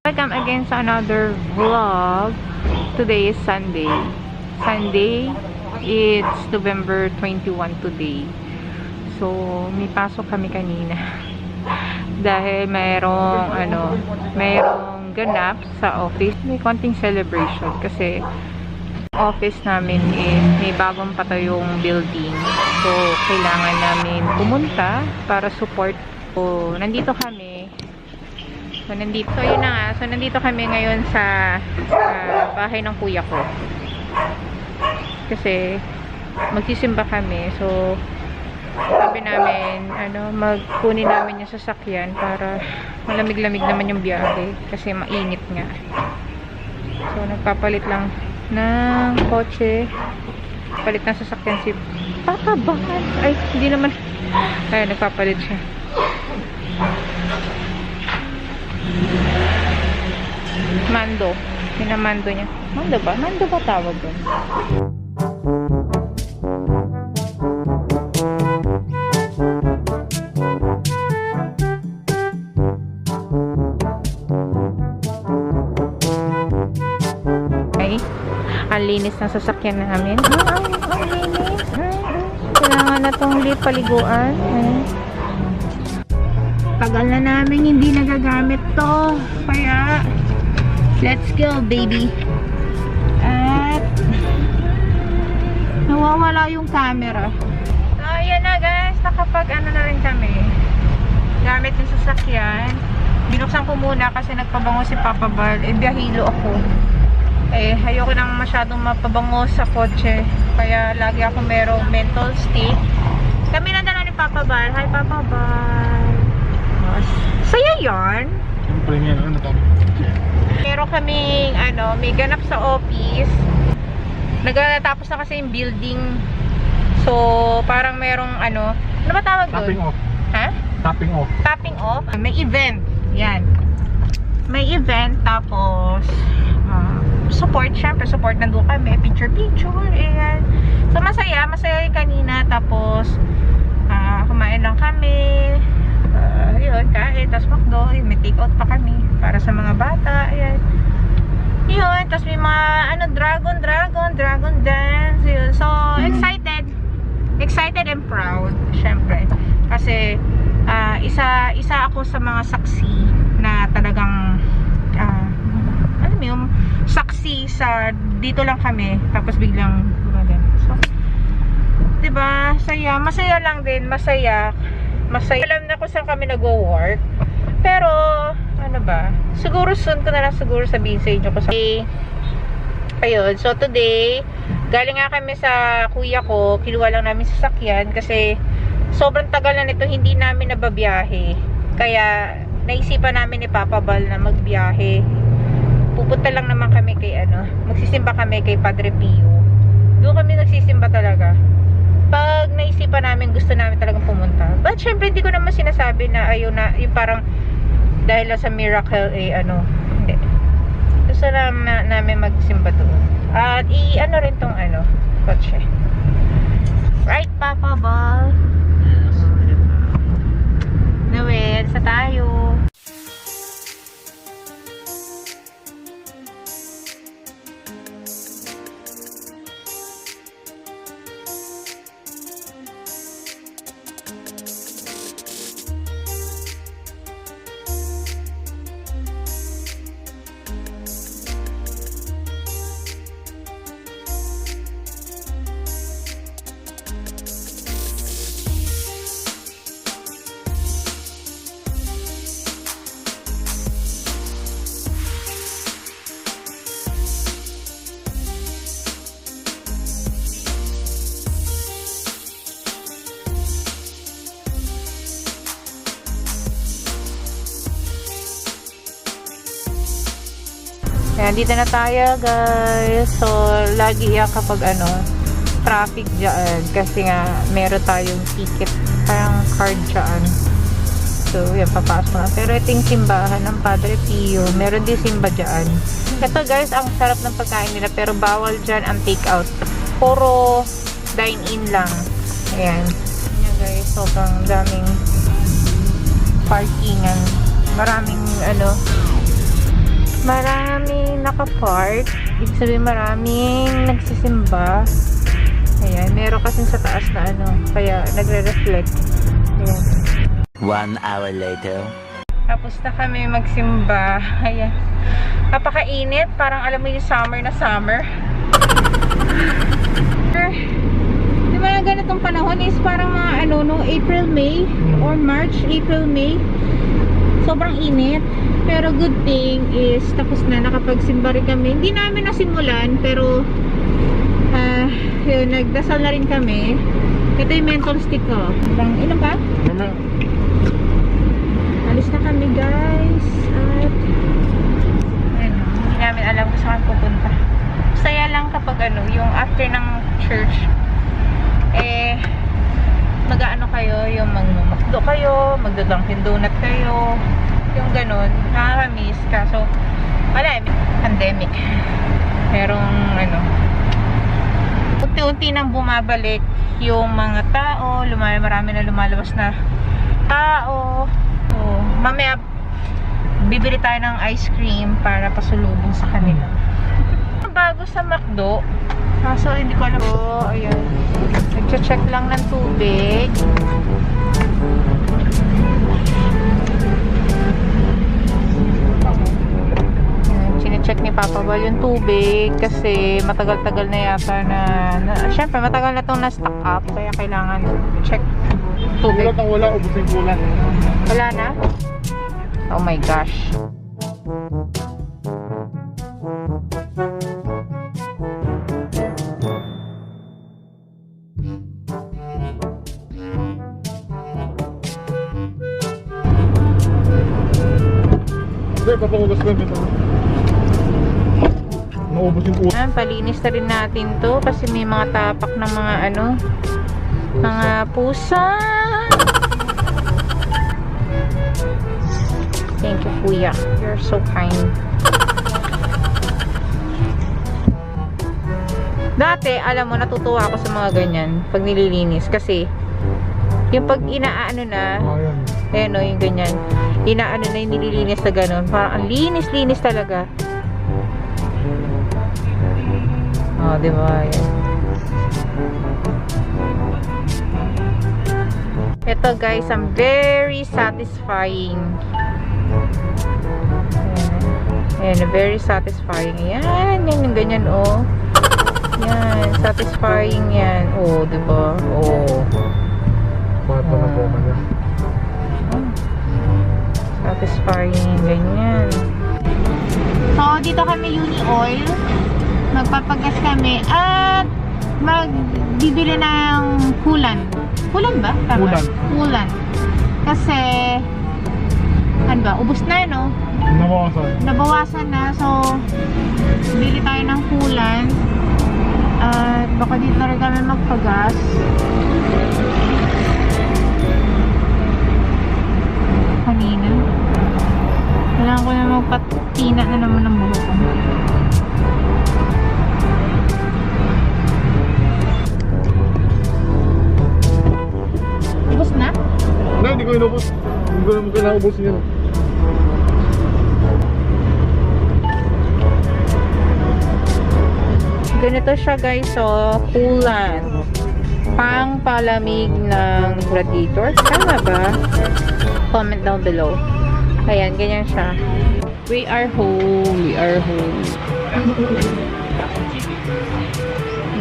Welcome again sa another vlog. Today is Sunday. It's November 21 today. So, may pasok kami kanina. Dahil mayroong ganap sa office. May konting celebration kasi office namin is may bagong patayong building. So, kailangan namin pumunta para support. So, nandito kami. So, yun na nga. So, nandito kami ngayon sa bahay ng kuya ko. Kasi, magsisimba kami. So, sabi namin, magkunin namin yung sasakyan para malamig-lamig naman yung biyahe. Kasi mainit nga. So, nagpapalit lang ng kotse. Palit ng sasakyan si Papa Bal. Ay, hindi naman. Ay, nagpapalit siya. Mando. Pinamando niya. Mando ba? Mando ba tawag doon? Ang linis ng sasakyan namin. Ang linis. Kailangan na itong paliguan. Tagal na namin hindi nagagamit to. Kaya, let's go, baby. At, nawawala yung camera. So, ayan na guys. Nakapag na rin kami. Gamit yung sasakyan. Binuksan ko muna kasi nagpabango si Papa Bal. Biyahilo ako. Ayoko nang masyadong mapabango sa kotse. Kaya lagi ako merong menthol stick. Kami na dala ni Papa Bal. Hi, Papa Bal. Saya yan. Siyempre nga, Meron kaming, may ganap sa office. Nagtatapos na kasi yung building. So, parang merong, ano ba tawag doon? Topping off. Ha? Topping off. Topping off. May event. Yan. May event, tapos, support, syempre support, nandun kami, picture, ayan. So masaya yung kanina, tapos kumain lang kami, yun, kain, tapos McDo, may take out pa kami para sa mga bata, ayan. Yun, tapos may mga dragon dance, yun. So excited and proud, syempre, kasi isa ako sa mga saksi na talagang yung saksi sa dito lang kami tapos biglang gumagan. So, 'di ba? Masaya lang din, masaya. Alam na kung saan kami nagwo-work. Pero siguro soon ko na lang siguro sabihin sa inyo kasi ayun. So today, galing nga kami sa kuya ko, kinuha lang namin sasakyan kasi sobrang tagal na nito hindi namin nababiyahe. Kaya naisipan namin ni Papa Bal na magbiyahe. Pupunta lang naman kami kay magsisimba kami kay Padre Pio. Doon kami nagsisimba talaga. Pag naisipan namin, gusto namin talagang pumunta. But syempre, hindi ko naman sinasabi na ayaw na, yung parang dahil sa miracle, hindi. Gusto namin magsimba doon. At rin tong kotse. Right, Papa Bal? Yes. Noel, sa tayo. Ayan, dito na tayo guys. So, lagi yan kapag traffic dyan. Kasi nga, meron tayong ticket, parang card dyan. So, yan, papasok na. Pero ito yung simbahan ng Padre Pio. Meron din simba dyan. Ito guys, ang sarap ng pagkain nila. Pero bawal dyan ang take out. Puro dine-in lang. Ayan. Ayan guys, sobrang daming parkingan. Maraming Maraming nakapark. Ibig sabihin maraming nagsisimba. Ayan, meron kasi sa taas na ano, kaya nagre-reflect. Ayan. 1 hour later. Tapos na kami magsimba. Ayan. Napakainit. Parang alam mo yung summer na summer. Di ba na ganitong panahon is parang mga ano, no, April, May or March, April, May. Sobrang init. Pero good thing is tapos na, nakapagsimba rin kami. Hindi namin nasimulan pero yun, nagdasal na rin kami. Ito yung mental stick ko. Ilan pa? Alis na kami guys. At ano, hindi namin alam kung saan pupunta. Saya lang kapag ano, yung after ng church mag-ano kayo, yung magmakdo kayo, magdo-Dunkin Donut kayo, yung ganun, nakakamiss. Kaso wala, pandemic. Merong ano, unti-unti nang bumabalik yung mga tao, marami na lumalabas na tao. So, mamaya bibili tayo ng ice cream para pasulubong sa kanila. Bago sa McDo, kaso hindi ko alam. Oh, ayan. Nagche-check lang ng tubig. Check ni Papa Bal yung tubig kasi matagal-tagal na yata na syempre matagal na itong na-stock up kaya kailangan check tubig. Wala, ubos yung kulan. Wala na? Oh my gosh. Hindi, papakugas ko yung bito. Naubos yung kulan. Palinis na rin natin to kasi may mga tapak ng mga ano, mga pusa. Thank you, Kuya. You're so kind. Dati, alam mo, natutuwa ako sa mga ganyan pag nililinis kasi yung pag inaano na, ayan o, yung ganyan, inaano na yung nililinis na ganun, parang ang linis-linis talaga. Oh, diba? Ayan. Ito guys, I'm very satisfying. Ayan, very satisfying. Ayan, yan yung ganyan, oh. Yan, satisfying yan. Oh, diba? Oh. Satisfying, ganyan. So, dito kami Uni Oil. Magpapagas kami at magbibili ng kulan. Kulan ba? Tama? Kulan. Kasi ano ba? Ubus na, no? Nabawasan na. So, bili tayo ng kulan. At baka dito na rin kami magpagas. Kanina. Kailangan ko na magpatina na naman ng buhok ko. Ubus na? Hindi ko inubos. Hindi ko naman kailangan ubusin yan. Ganito siya guys, so coolant. Pang palamig ng radiator. Tama ba? Comment down below. Ayan, ganyan siya. We are home. We are home.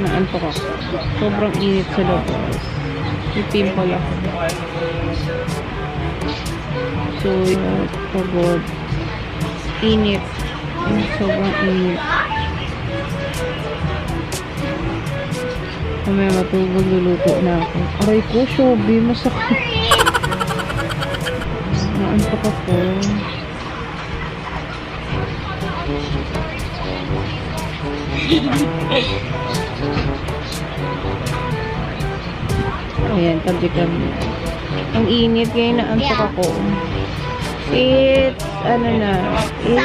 Naantok ako. Sobrang init sa labas. May pimple ako. So, pagod. Init. Sobrang init. Mamaya matulog, luluto na ako. Aray ko, Shobi, masakit. Naantok ako. Ayan, tabi kami. Ang init, kaya naantok ako. It's, ano na, it's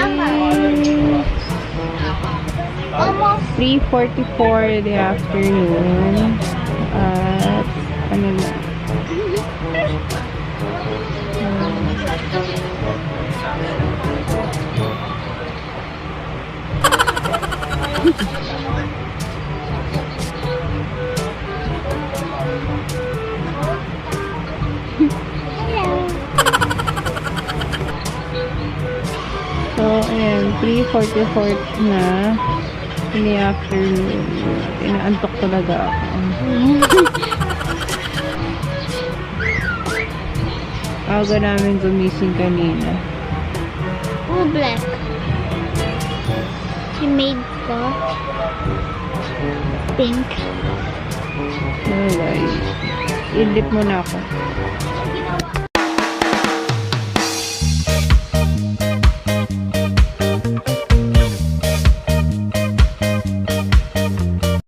3:44 in the afternoon. At ano na, So, ayan, 3:44 na in the afternoon. Inaantok talaga ako. Aga namin gumising kanina. Oh, black. She made ko pink. Alright. Ilip mo na ako.